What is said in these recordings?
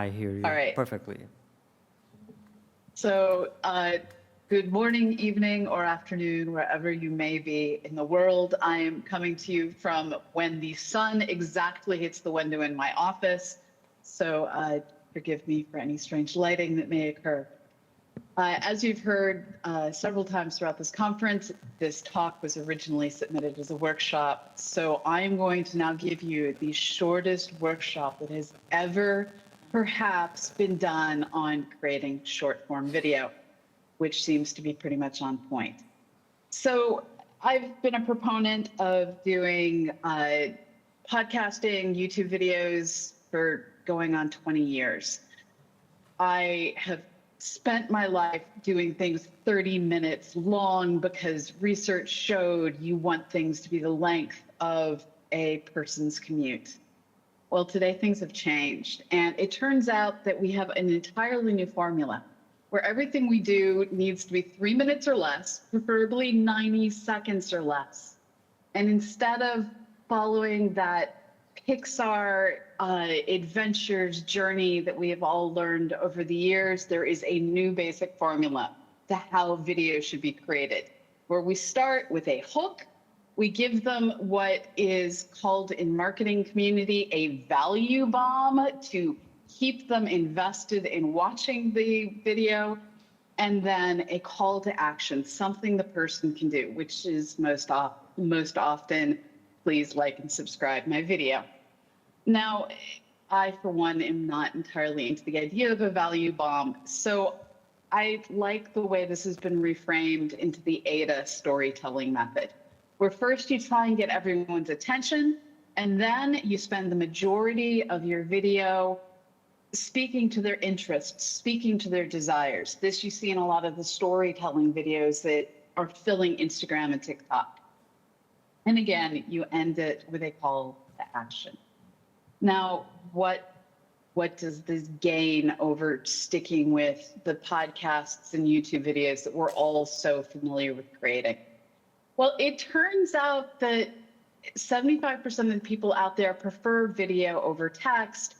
I hear All you right. perfectly. So, good morning, evening, or afternoon, wherever you may be in the world. I am coming to you from when the sun exactly hits the window in my office. So, forgive me for any strange lighting that may occur. As you've heard several times throughout this conference, this talk was originally submitted as a workshop. So I'm going to now give you the shortest workshop that has ever perhaps been done on creating short form video, which seems to be pretty much on point. So I've been a proponent of doing podcasting, YouTube videos for going on 20 years. I have spent my life doing things 30 minutes long because research showed you want things to be the length of a person's commute. Well, today things have changed, and it turns out that we have an entirely new formula where everything we do needs to be 3 minutes or less, preferably 90 seconds or less. And instead of following that Pixar adventures journey that we have all learned over the years, there is a new basic formula to how video should be created, where we start with a hook. We give them what is called in marketing community a value bomb to keep them invested in watching the video, and then a call to action, something the person can do, which is most often, please like and subscribe my video. Now, I, for one, am not entirely into the idea of a value bomb, so I like the way this has been reframed into the ADA storytelling method, where first you try and get everyone's attention, and then you spend the majority of your video speaking to their interests, speaking to their desires. This you see in a lot of the storytelling videos that are filling Instagram and TikTok. And again, you end it with a call to action. Now, what does this gain over sticking with the podcasts and YouTube videos that we're all so familiar with creating? Well, it turns out that 75% of the people out there prefer video over text,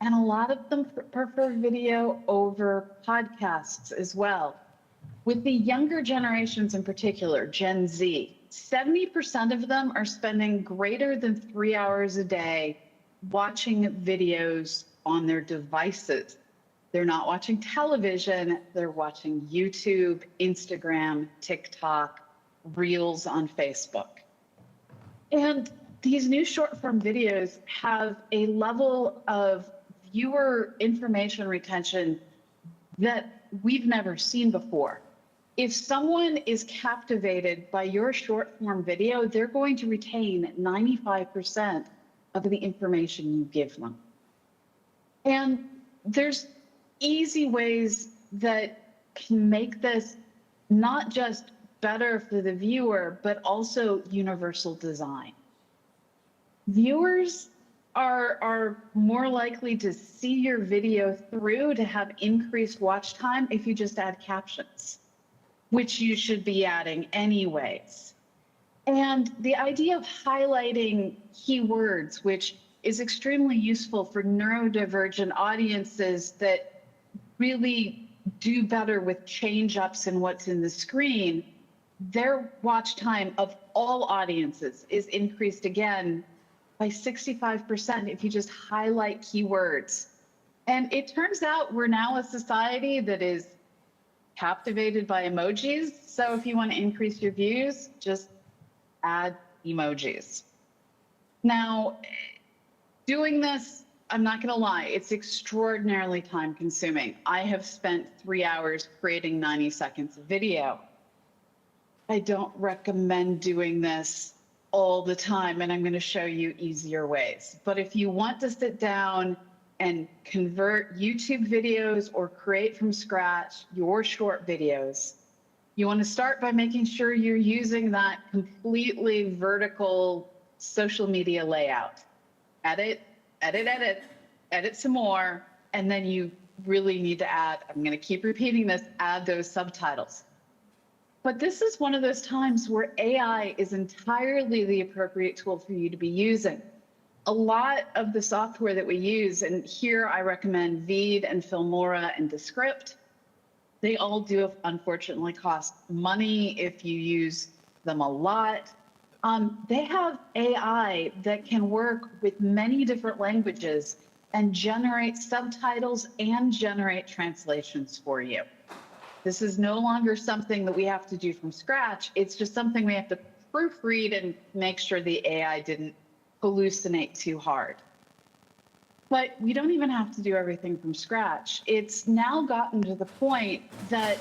and a lot of them prefer video over podcasts as well. With the younger generations in particular, Gen Z, 70% of them are spending greater than 3 hours a day watching videos on their devices. They're not watching television, they're watching YouTube, Instagram, TikTok, Reels on Facebook. And these new short form videos have a level of viewer information retention that we've never seen before. If someone is captivated by your short form video, they're going to retain 95% of the information you give them. And there's easy ways that can make this not just better for the viewer, but also universal design. Viewers are more likely to see your video through, to have increased watch time if you just add captions, which you should be adding anyways. And the idea of highlighting keywords, which is extremely useful for neurodivergent audiences that really do better with change-ups in what's in the screen, their watch time of all audiences is increased again by 65% if you just highlight keywords. And it turns out we're now a society that is captivated by emojis. So if you want to increase your views, just add emojis. Now, doing this, I'm not going to lie, it's extraordinarily time consuming. I have spent 3 hours creating 90 seconds of video. I don't recommend doing this all the time, and I'm going to show you easier ways. But if you want to sit down and convert YouTube videos or create from scratch your short videos, you want to start by making sure you're using that completely vertical social media layout. Edit, edit, edit, edit some more, and then you really need to add, I'm going to keep repeating this, add those subtitles. But this is one of those times where AI is entirely the appropriate tool for you to be using. a lot of the software that we use, and here I recommend Veed and Filmora and Descript, they all do unfortunately cost money if you use them a lot. They have AI that can work with many different languages and generate subtitles and generate translations for you. This is no longer something that we have to do from scratch. It's just something we have to proofread and make sure the AI didn't hallucinate too hard. But we don't even have to do everything from scratch. It's now gotten to the point that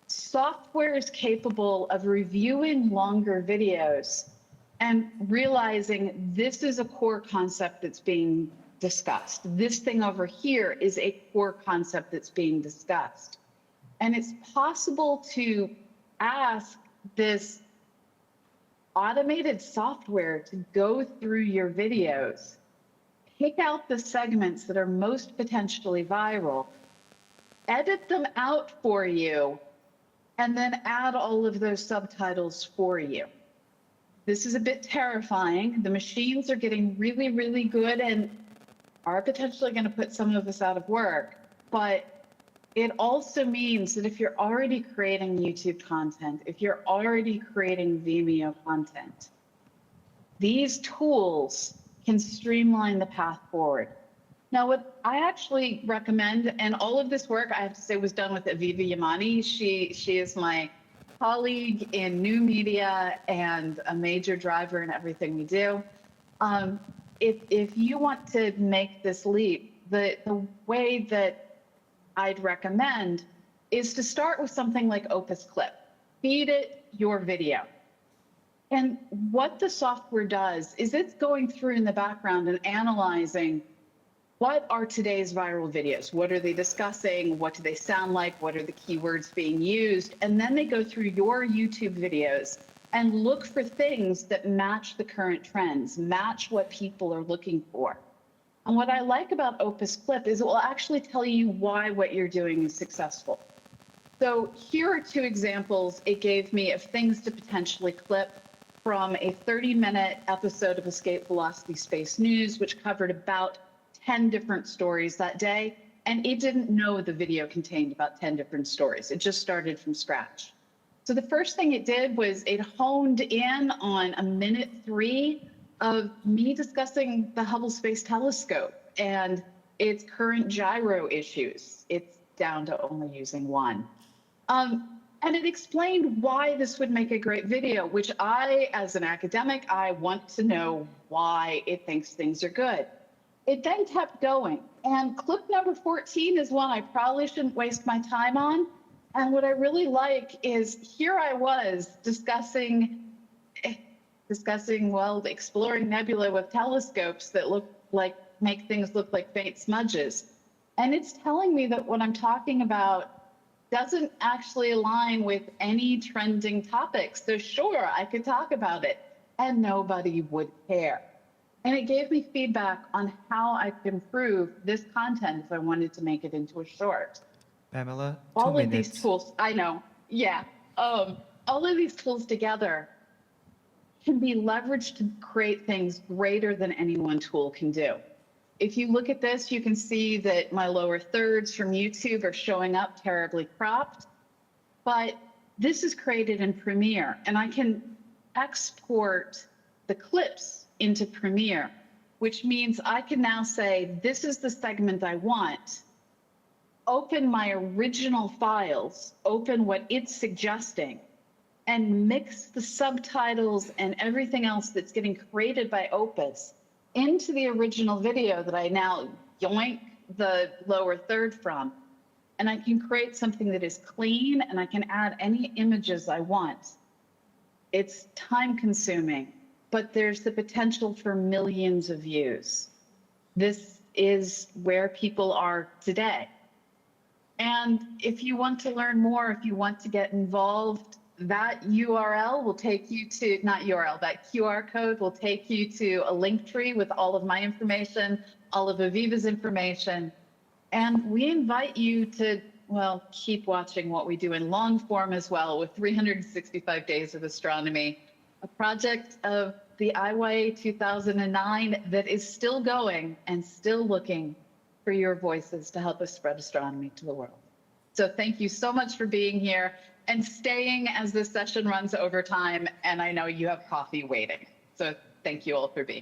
software is capable of reviewing longer videos and realizing this is a core concept that's being discussed. This thing over here is a core concept that's being discussed. And it's possible to ask this automated software to go through your videos, pick out the segments that are most potentially viral, edit them out for you, and then add all of those subtitles for you. This is a bit terrifying. The machines are getting really, really good and are potentially going to put some of us out of work. But it also means that if you're already creating YouTube content, if you're already creating Vimeo content, these tools can streamline the path forward. Now, what I actually recommend, and all of this work, I have to say, was done with Aviva Yamani. She is my colleague in new media and a major driver in everything we do. If you want to make this leap, the way that I'd recommend is to start with something like Opus Clip. Feed it your video. And what the software does is it's going through in the background and analyzing what are today's viral videos? What are they discussing? What do they sound like? What are the keywords being used? And then they go through your YouTube videos and look for things that match the current trends, match what people are looking for. And what I like about Opus Clip is it will actually tell you why what you're doing is successful. So here are two examples it gave me of things to potentially clip from a 30-minute episode of Escape Velocity Space News, which covered about 10 different stories that day, and it didn't know the video contained about 10 different stories. It just started from scratch. So the first thing it did was it honed in on a minute 3 of me discussing the Hubble Space Telescope and its current gyro issues. It's down to only using one. And it explained why this would make a great video, which I, as an academic, I want to know why it thinks things are good. It then kept going, and clip number 14 is one I probably shouldn't waste my time on. And what I really like is here I was discussing, well, exploring nebula with telescopes that make things look like faint smudges. And it's telling me that what I'm talking about doesn't actually align with any trending topics. So sure, I could talk about it and nobody would care. And it gave me feedback on how I could improve this content if I wanted to make it into a short. Pamela, all of these tools, I know, yeah. All of these tools together can be leveraged to create things greater than any one tool can do. If you look at this, you can see that my lower thirds from YouTube are showing up terribly cropped, but this is created in Premiere, and I can export the clips into Premiere, which means I can now say, this is the segment I want, open my original files, open what it's suggesting, and mix the subtitles and everything else that's getting created by Opus into the original video that I now yoink the lower third from. And I can create something that is clean, and I can add any images I want. It's time consuming, but there's the potential for millions of views. This is where people are today. And if you want to learn more, if you want to get involved, that URL will take you to, not URL, that QR code will take you to a link tree with all of my information, all of Aviva's information. And we invite you to, well, keep watching what we do in long form as well with 365 Days of Astronomy, a project of the IYA 2009 that is still going and still looking for your voices to help us spread astronomy to the world. So thank you so much for being here and staying as this session runs over time. And I know you have coffee waiting. So thank you all for being here.